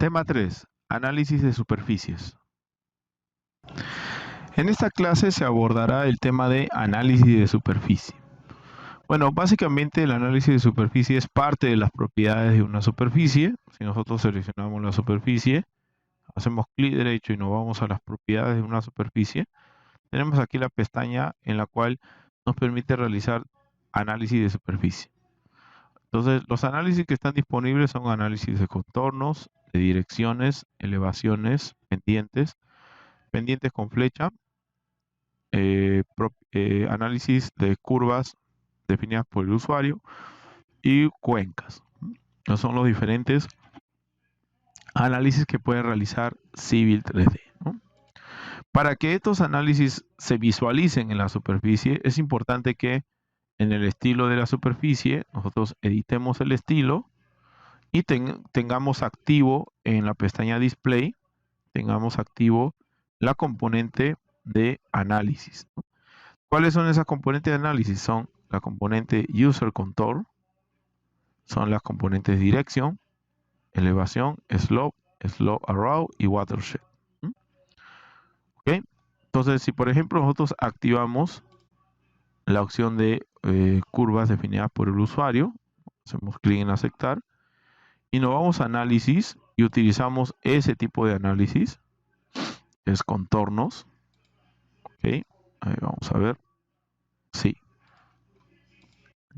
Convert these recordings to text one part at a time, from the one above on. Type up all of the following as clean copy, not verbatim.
Tema 3. Análisis de superficies. En esta clase se abordará el tema de análisis de superficie. Bueno, básicamente el análisis de superficie es parte de las propiedades de una superficie. Si nosotros seleccionamos la superficie, hacemos clic derecho y nos vamos a las propiedades de una superficie, tenemos aquí la pestaña en la cual nos permite realizar análisis de superficie. Entonces, los análisis que están disponibles son análisis de contornos, de direcciones, elevaciones, pendientes con flecha, análisis de curvas definidas por el usuario y cuencas. Estos son los diferentes análisis que puede realizar Civil 3D, ¿no? Para que estos análisis se visualicen en la superficie, es importante que en el estilo de la superficie nosotros editemos el estilo y tengamos activo en la pestaña Display, tengamos activo la componente de análisis, ¿no? ¿Cuáles son esas componentes de análisis? Son la componente User Contour, son las componentes Direction, Elevación, Slope Arrow y Watershed. ¿Okay? Entonces, si por ejemplo nosotros activamos la opción de curvas definidas por el usuario, hacemos clic en aceptar y nos vamos a análisis y utilizamos ese tipo de análisis, es contornos. Ok, ahí vamos a ver. Sí.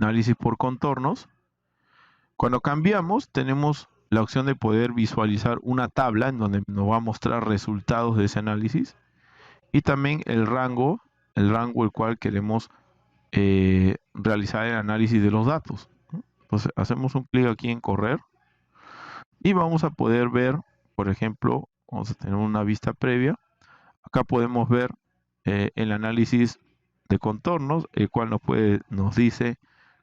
Análisis por contornos. Cuando cambiamos, tenemos la opción de poder visualizar una tabla en donde nos va a mostrar resultados de ese análisis y también el rango el cual queremos realizar el análisis de los datos. Entonces hacemos un clic aquí en correr y vamos a poder ver, por ejemplo, vamos a tener una vista previa. Acá podemos ver el análisis de contornos, el cual nos dice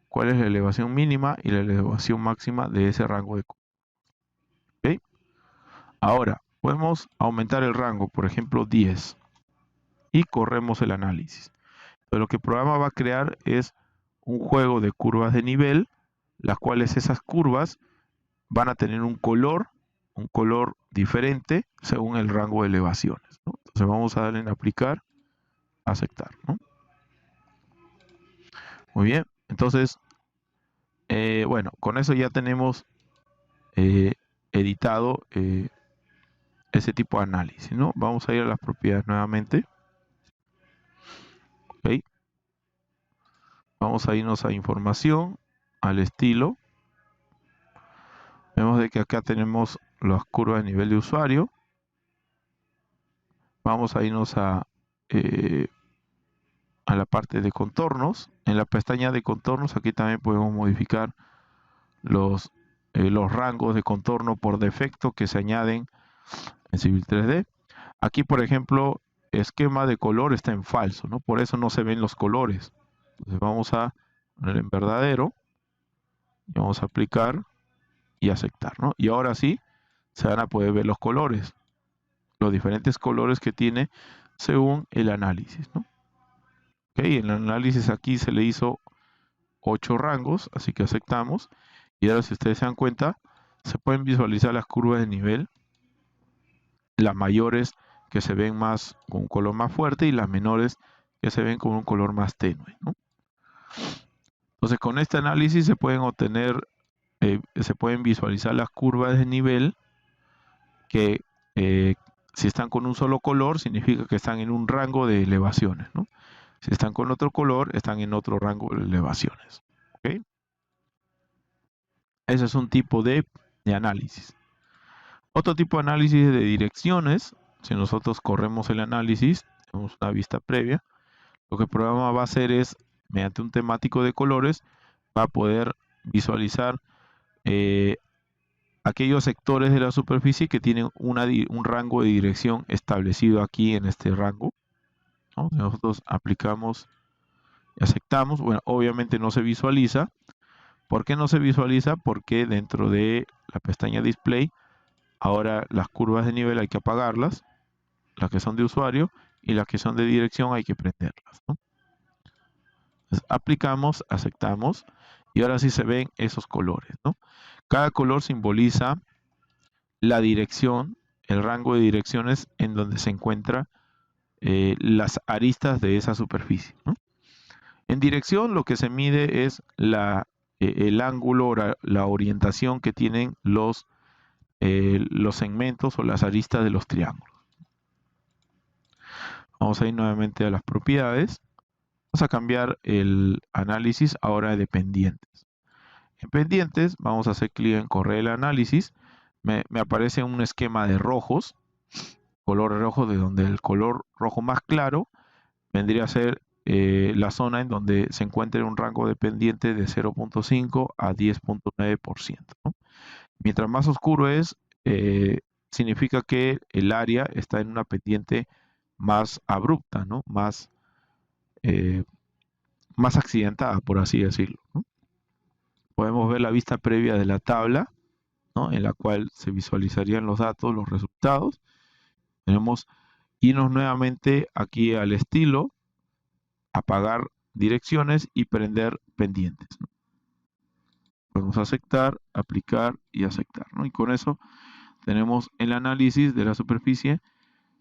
cuál es la elevación mínima y la elevación máxima de ese rango de contornos. ¿Okay? Ahora, podemos aumentar el rango, por ejemplo 10, y corremos el análisis. Entonces, lo que el programa va a crear es un juego de curvas de nivel, las cuales esas curvas van a tener un color diferente según el rango de elevaciones, ¿no? Entonces vamos a darle en aplicar, aceptar, ¿no? Muy bien, entonces, bueno, con eso ya tenemos editado ese tipo de análisis, ¿no? Vamos a ir a las propiedades nuevamente. Okay. Vamos a irnos a información, al estilo. Vemos de que acá tenemos las curvas de nivel de usuario. Vamos a irnos a la parte de contornos. En la pestaña de contornos aquí también podemos modificar los rangos de contorno por defecto que se añaden en Civil 3D. Aquí, por ejemplo, esquema de color está en falso, ¿no? Por eso no se ven los colores. Entonces vamos a poner en verdadero y vamos a aplicar y aceptar, ¿no? Y ahora sí se van a poder ver los colores, los diferentes colores que tiene según el análisis, ¿no? Ok, el análisis aquí se le hizo 8 rangos, así que aceptamos. Y ahora, si ustedes se dan cuenta, se pueden visualizar las curvas de nivel, las mayores que se ven más con un color más fuerte y las menores que se ven con un color más tenue, ¿no? Entonces, con este análisis se pueden obtener, se pueden visualizar las curvas de nivel que si están con un solo color significa que están en un rango de elevaciones, ¿no? Si están con otro color, están en otro rango de elevaciones. ¿Okay? Ese es un tipo de análisis. Otro tipo de análisis de direcciones. Si nosotros corremos el análisis, tenemos una vista previa, lo que el programa va a hacer es, mediante un temático de colores, va a poder visualizar aquellos sectores de la superficie que tienen un rango de dirección establecido aquí en este rango, ¿no? Nosotros aplicamos y aceptamos. Bueno, obviamente no se visualiza. ¿Por qué no se visualiza? Porque dentro de la pestaña Display, ahora las curvas de nivel hay que apagarlas, las que son de usuario, y las que son de dirección hay que prenderlas, ¿no? Entonces, aplicamos, aceptamos, y ahora sí se ven esos colores, ¿no? Cada color simboliza la dirección, el rango de direcciones en donde se encuentra las aristas de esa superficie, ¿no? En dirección lo que se mide es el ángulo, la orientación que tienen los segmentos o las aristas de los triángulos. Vamos a ir nuevamente a las propiedades. Vamos a cambiar el análisis ahora de pendientes. En pendientes vamos a hacer clic en correr el análisis. Me aparece un esquema de rojos, color rojo, de donde el color rojo más claro vendría a ser la zona en donde se encuentra un rango de pendiente de 0.5 a 10.9%, ¿no? Mientras más oscuro es, significa que el área está en una pendiente más abrupta, ¿no? Más accidentada, por así decirlo, ¿no? Podemos ver la vista previa de la tabla, ¿no? En la cual se visualizarían los datos, los resultados. Tenemos irnos nuevamente aquí al estilo, apagar direcciones y prender pendientes, ¿no? Podemos aceptar, aplicar y aceptar, ¿no? Y con eso tenemos el análisis de la superficie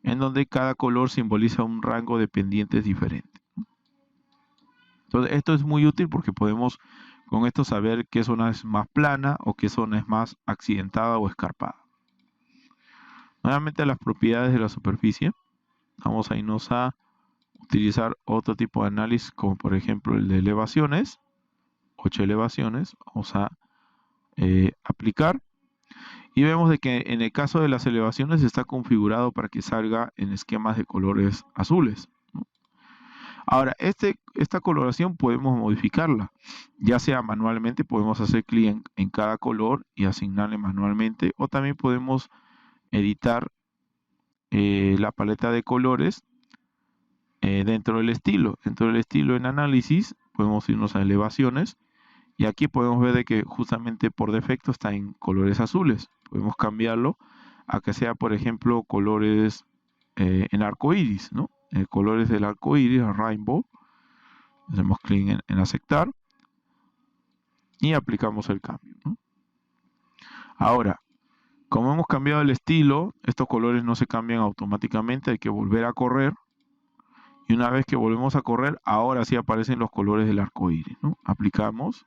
en donde cada color simboliza un rango de pendientes diferente. Entonces esto es muy útil porque podemos con esto saber qué zona es más plana o qué zona es más accidentada o escarpada. Nuevamente las propiedades de la superficie. Vamos a irnos a utilizar otro tipo de análisis como por ejemplo el de elevaciones. 8 elevaciones. Vamos a aplicar. Y vemos de que en el caso de las elevaciones está configurado para que salga en esquemas de colores azules, ¿no? Ahora, esta coloración podemos modificarla, ya sea manualmente, podemos hacer clic en cada color y asignarle manualmente, o también podemos editar la paleta de colores dentro del estilo. Dentro del estilo en análisis, podemos irnos a elevaciones, y aquí podemos ver de que justamente por defecto está en colores azules. Podemos cambiarlo a que sea, por ejemplo, colores en arco iris, ¿no? Colores del arco iris, rainbow. Hacemos clic en aceptar y aplicamos el cambio, ¿no? Ahora, como hemos cambiado el estilo, estos colores no se cambian automáticamente, hay que volver a correr. Y una vez que volvemos a correr, ahora sí aparecen los colores del arco iris, ¿no? Aplicamos.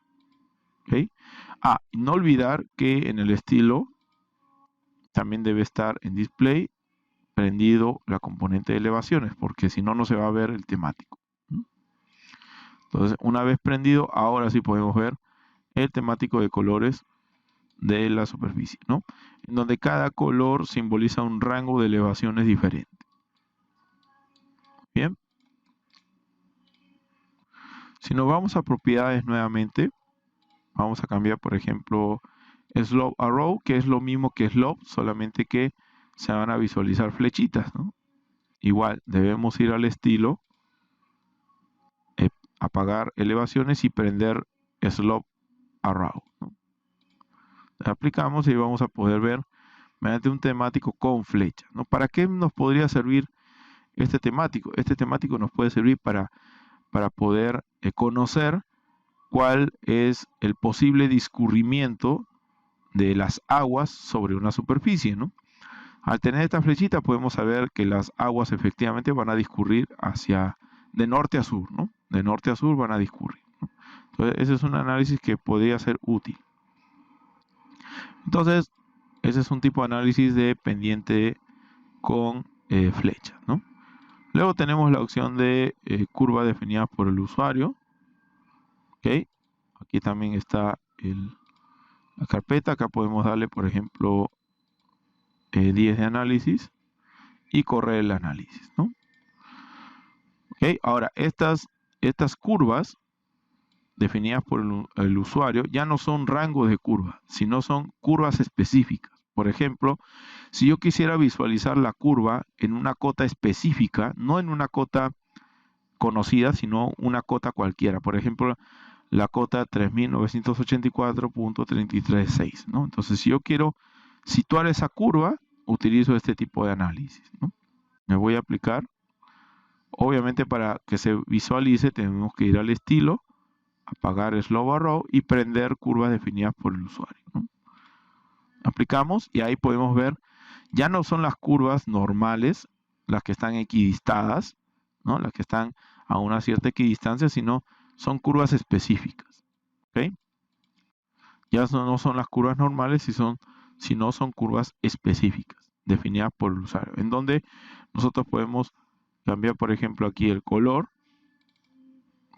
¿Okay? No olvidar que en el estilo también debe estar en display prendido la componente de elevaciones, porque si no, no se va a ver el temático, ¿no? Entonces, una vez prendido, ahora sí podemos ver el temático de colores de la superficie, ¿no? En donde cada color simboliza un rango de elevaciones diferente. Bien. Si nos vamos a propiedades nuevamente, vamos a cambiar, por ejemplo, Slope Arrow, que es lo mismo que Slope, solamente que se van a visualizar flechitas, ¿no? Igual, debemos ir al estilo, apagar elevaciones y prender Slope Arrow, ¿no? Aplicamos y vamos a poder ver mediante un temático con flecha, ¿no? ¿Para qué nos podría servir este temático? Este temático nos puede servir para poder conocer cuál es el posible discurrimiento de las aguas sobre una superficie, ¿no? Al tener esta flechita podemos saber que las aguas efectivamente van a discurrir de norte a sur, ¿no? De norte a sur van a discurrir, ¿no? Entonces ese es un análisis que podría ser útil. Entonces ese es un tipo de análisis de pendiente con flecha, ¿no? Luego tenemos la opción de curva definida por el usuario. ¿Okay? Aquí también está la carpeta. Acá podemos darle, por ejemplo, 10 de análisis y correr el análisis, ¿no? ¿Okay? Ahora, estas curvas definidas por el usuario ya no son rangos de curvas, sino son curvas específicas. Por ejemplo, si yo quisiera visualizar la curva en una cota específica, no en una cota conocida, sino una cota cualquiera. Por ejemplo, la cota 3984.336, ¿no? Entonces, si yo quiero situar esa curva, utilizo este tipo de análisis, ¿no? Me voy a aplicar. Obviamente, para que se visualice, tenemos que ir al estilo, apagar Slope Arrow y prender curvas definidas por el usuario, ¿no? Aplicamos y ahí podemos ver, ya no son las curvas normales, las que están equidistadas, ¿no? Las que están a una cierta equidistancia, sino son curvas específicas. ¿Ok? Ya no son las curvas normales, sino son curvas específicas, definidas por el usuario, en donde nosotros podemos cambiar, por ejemplo, aquí el color.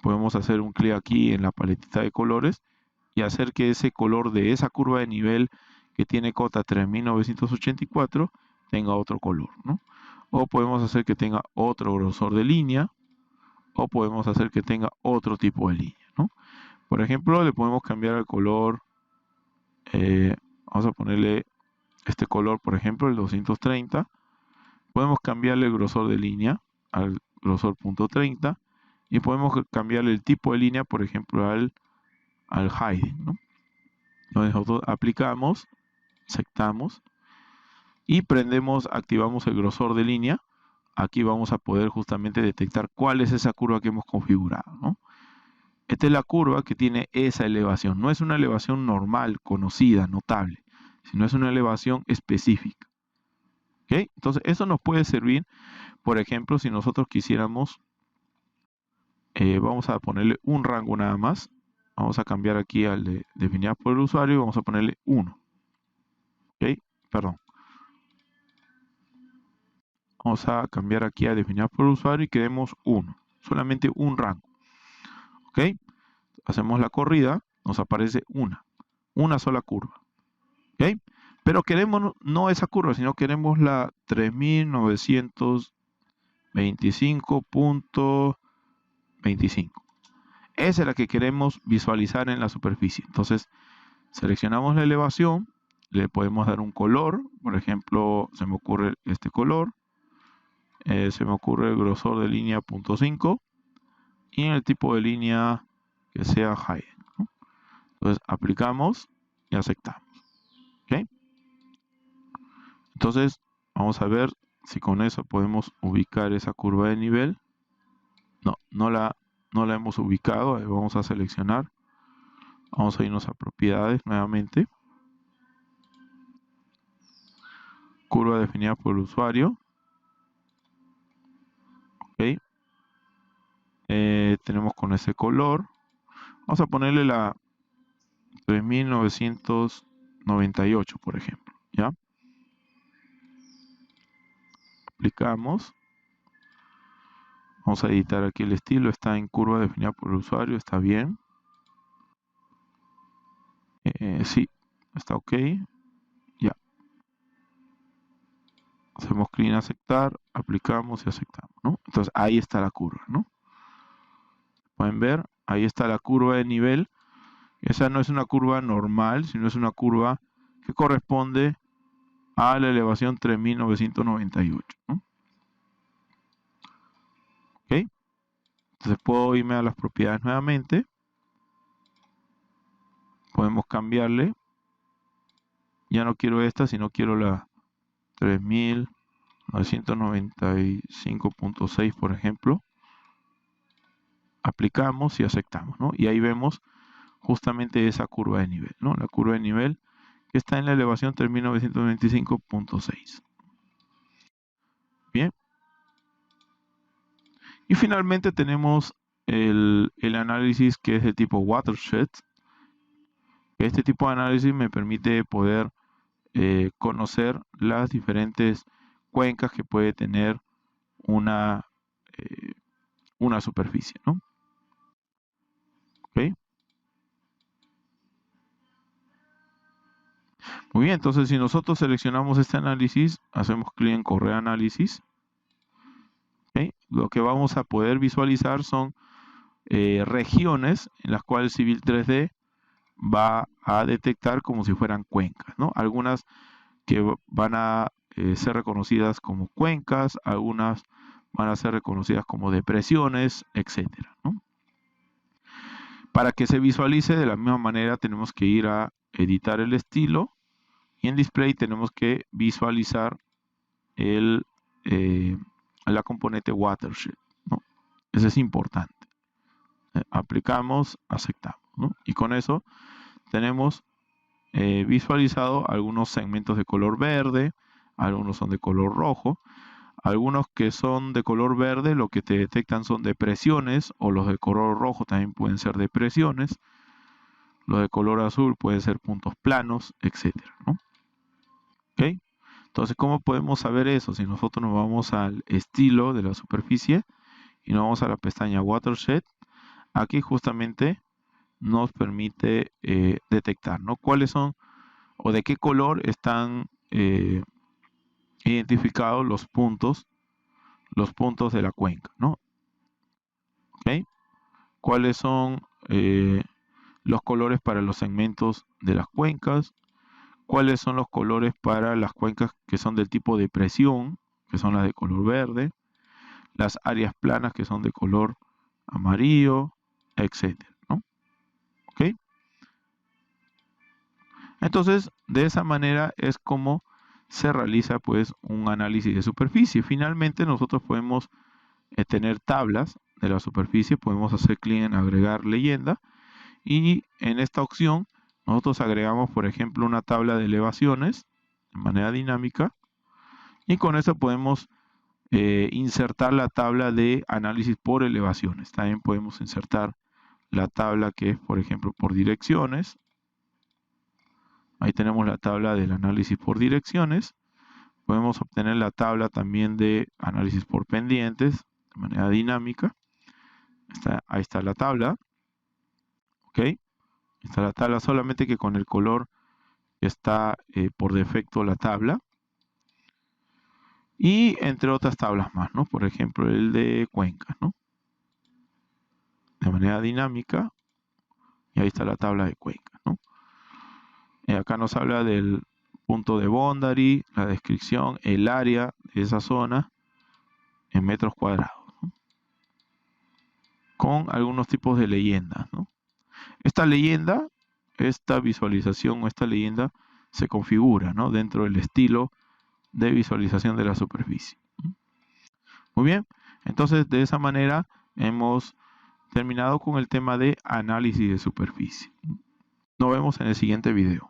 Podemos hacer un clic aquí en la paletita de colores y hacer que ese color de esa curva de nivel que tiene cota 3984 tenga otro color, ¿no? O podemos hacer que tenga otro grosor de línea, o podemos hacer que tenga otro tipo de línea, ¿no? Por ejemplo, le podemos cambiar el color, vamos a ponerle este color, por ejemplo, el 230. Podemos cambiarle el grosor de línea al grosor .30 y podemos cambiarle el tipo de línea, por ejemplo, al hiding, ¿no? Entonces nosotros aplicamos, aceptamos y activamos el grosor de línea. Aquí vamos a poder justamente detectar cuál es esa curva que hemos configurado, ¿no? Esta es la curva que tiene esa elevación. No es una elevación normal, conocida, notable, sino es una elevación específica. ¿Okay? Entonces eso nos puede servir, por ejemplo, si nosotros quisiéramos, vamos a ponerle un rango nada más. Vamos a cambiar aquí al de definida por el usuario y vamos a ponerle 1. ¿Ok? Perdón. Vamos a cambiar aquí a definida por usuario y queremos 1. Solamente un rango. ¿Ok? Hacemos la corrida, nos aparece una sola curva. ¿Ok? Pero queremos no esa curva, sino queremos la 3925.25. Esa es la que queremos visualizar en la superficie. Entonces, seleccionamos la elevación, le podemos dar un color, por ejemplo, se me ocurre este color, se me ocurre el grosor de línea .5 y en el tipo de línea que sea hidden, ¿no? Entonces, aplicamos y aceptamos. ¿Okay? Entonces, vamos a ver si con eso podemos ubicar esa curva de nivel. No la hemos ubicado. Vamos a seleccionar. Vamos a irnos a propiedades nuevamente. Curva definida por el usuario. Ok. Tenemos con ese color. Vamos a ponerle la 3998, por ejemplo. ¿Ya? Aplicamos. Vamos a editar aquí el estilo. Está en curva definida por el usuario. Está bien. Sí, está ok. Ya. Hacemos clic en aceptar, aplicamos y aceptamos, ¿no? Entonces ahí está la curva, ¿no? Pueden ver, ahí está la curva de nivel. Esa no es una curva normal, sino es una curva que corresponde a la elevación 3998, ¿no? ¿Ok? Entonces puedo irme a las propiedades nuevamente. Podemos cambiarle. Ya no quiero esta, sino quiero la 3995.6, por ejemplo. Aplicamos y aceptamos, ¿no? Y ahí vemos justamente esa curva de nivel, ¿no? La curva de nivel que está en la elevación 3925.6. Bien. Y finalmente tenemos el análisis que es de tipo watershed. Este tipo de análisis me permite poder conocer las diferentes cuencas que puede tener una superficie, ¿no? ¿Ok? Muy bien, entonces si nosotros seleccionamos este análisis, hacemos clic en correr análisis, ¿okay? Lo que vamos a poder visualizar son regiones en las cuales Civil 3D va a detectar como si fueran cuencas, ¿no? Algunas que van a ser reconocidas como cuencas, algunas van a ser reconocidas como depresiones, etcétera, ¿no? Para que se visualice de la misma manera tenemos que ir a editar el estilo y en display tenemos que visualizar la componente watershed, ¿no? Eso es importante. Aplicamos, aceptamos, ¿no? Y con eso tenemos visualizado algunos segmentos de color verde, algunos son de color rojo. Algunos que son de color verde lo que te detectan son depresiones, o los de color rojo también pueden ser depresiones. Los de color azul pueden ser puntos planos, etcétera, ¿no? ¿Ok? Entonces, ¿cómo podemos saber eso? Si nosotros nos vamos al estilo de la superficie y nos vamos a la pestaña Watershed, aquí justamente nos permite detectar, ¿no? Cuáles son o de qué color están identificados los puntos de la cuenca, ¿no? ¿Ok? ¿Cuáles son los colores para los segmentos de las cuencas? ¿Cuáles son los colores para las cuencas que son del tipo de presión, que son las de color verde? Las áreas planas, que son de color amarillo, etcétera, ¿no? ¿Ok? Entonces, de esa manera es como se realiza pues un análisis de superficie. Finalmente, nosotros podemos tener tablas de la superficie, podemos hacer clic en agregar leyenda, y en esta opción nosotros agregamos, por ejemplo, una tabla de elevaciones de manera dinámica, y con eso podemos insertar la tabla de análisis por elevaciones. También podemos insertar la tabla que es, por ejemplo, por direcciones. Ahí tenemos la tabla del análisis por direcciones. Podemos obtener la tabla también de análisis por pendientes de manera dinámica. Ahí está la tabla. ¿Ok? Está la tabla, solamente que con el color que está por defecto la tabla. Y entre otras tablas más, ¿no? Por ejemplo, el de cuencas, ¿no? De manera dinámica. Y ahí está la tabla de cuencas, ¿no? Acá nos habla del punto de boundary, la descripción, el área de esa zona en metros cuadrados, ¿no? Con algunos tipos de leyendas, ¿no? Esta leyenda, esta visualización o esta leyenda se configura, ¿no? Dentro del estilo de visualización de la superficie. Muy bien, entonces de esa manera hemos terminado con el tema de análisis de superficie. Nos vemos en el siguiente video.